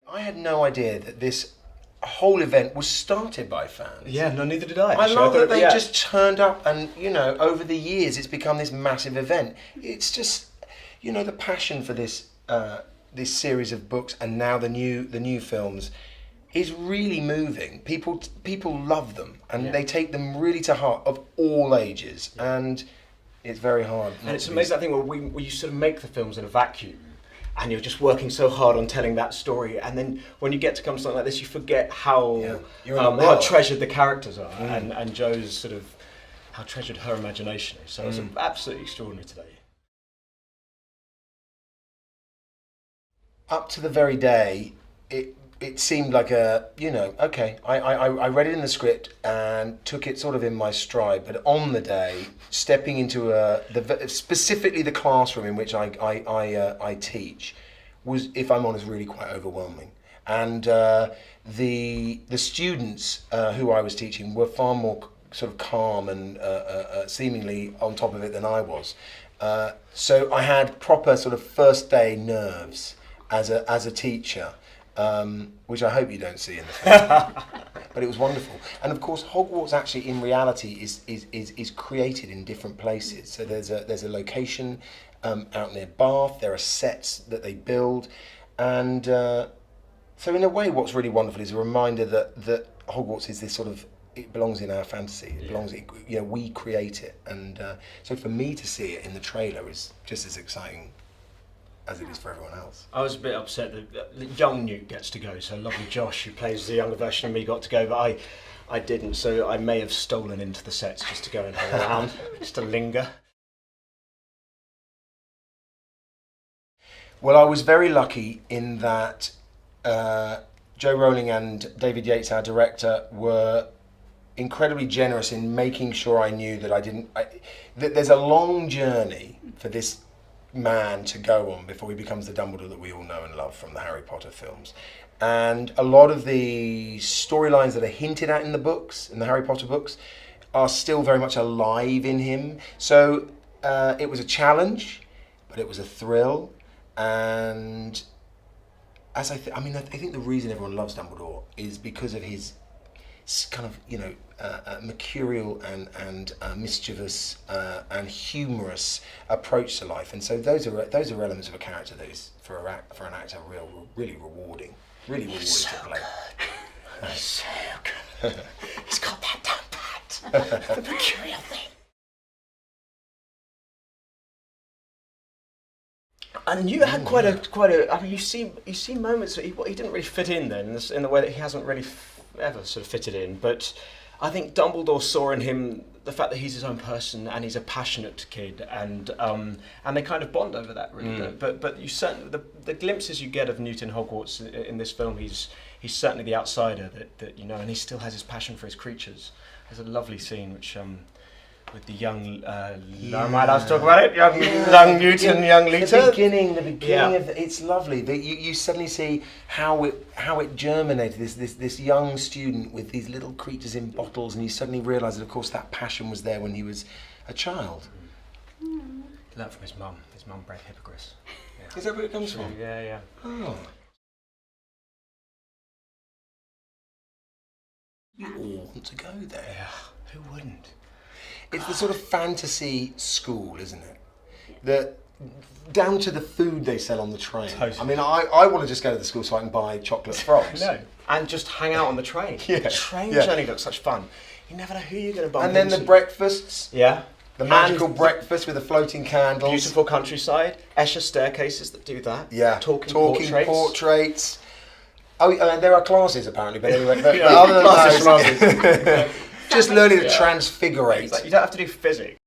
I had no idea that this whole event was started by fans. Yeah, no, neither did I. I Actually. love that they yeah. just turned up and, you know, over the years it's become this massive event. It's just, you know, the passion for this this series of books and now the new films is really moving. People love them and they take them really to heart of all ages, and it's very hard. And it's amazing that thing where you sort of make the films in a vacuum and you're just working so hard on telling that story, and then when you get to come to something like this you forget how treasured the characters are and Jo's sort of how treasured her imagination is. So it's absolutely extraordinary today. Up to the very day, it seemed like a, you know, okay, I read it in the script and took it sort of in my stride, but on the day, stepping into specifically the classroom in which I teach was, if I'm honest, really quite overwhelming. And the students who I was teaching were far more sort of calm and seemingly on top of it than I was. So I had proper sort of first day nerves as a teacher, which I hope you don't see in the film. But it was wonderful. And of course, Hogwarts actually in reality is created in different places. So there's a location out near Bath. There are sets that they build, and so in a way, what's really wonderful is a reminder that Hogwarts is this sort of, it belongs in our fantasy. It belongs, you know, we create it, and so for me to see it in the trailer is just as exciting as it is for everyone else. I was a bit upset that the young Newt gets to go, so lovely Josh, who plays the younger version of me, got to go, but I didn't, so I may have stolen into the sets just to go and hang around, just to linger. Well, I was very lucky in that Joe Rowling and David Yates, our director, were incredibly generous in making sure I knew that that there's a long journey for this man to go on before he becomes the Dumbledore that we all know and love from the Harry Potter films. And a lot of the storylines that are hinted at in the books, in the Harry Potter books, are still very much alive in him. So it was a challenge, but it was a thrill. And as I think the reason everyone loves Dumbledore is because of his kind of, you know, mercurial and mischievous and humorous approach to life, and so those are elements of a character that is for an actor really rewarding So to play. good. He's so good. He's got that down pat. The mercurial thing. And you had quite a. I mean, you see moments that he didn't really fit in then, in the way that he hasn't really ever sort of fitted in. But I think Dumbledore saw in him the fact that he's his own person and he's a passionate kid, and they kind of bond over that really. But you certainly the glimpses you get of Newt in Hogwarts in this film, he's certainly the outsider that you know, and he still has his passion for his creatures. There's a lovely scene which. With the young, am I allowed to talk about it? Young Newt and young Lita. The beginning of it's lovely. You suddenly see how it germinated. This young student with these little creatures in bottles, and you suddenly realise that, of course, that passion was there when he was a child. He learned from his mum. His mum bred hippogriffs. Yeah. Is that where it comes from? Yeah. Oh. You all want to go there. Yeah. Who wouldn't? It's the sort of fantasy school, isn't it? Down to the food they sell on the train. Totally. I mean, I want to just go to the school so I can buy chocolate frogs. No, and just hang out on the train. Yeah. The train journey looks such fun. You never know who you're going to bump And then into. the breakfasts. Yeah. The magical breakfast with the floating candles. Beautiful countryside. Escher staircases that do that. Yeah. Talking portraits. Oh, there are classes apparently, but anyway. But Yeah, other than classes. just learning to transfigurate. You don't have to do physics.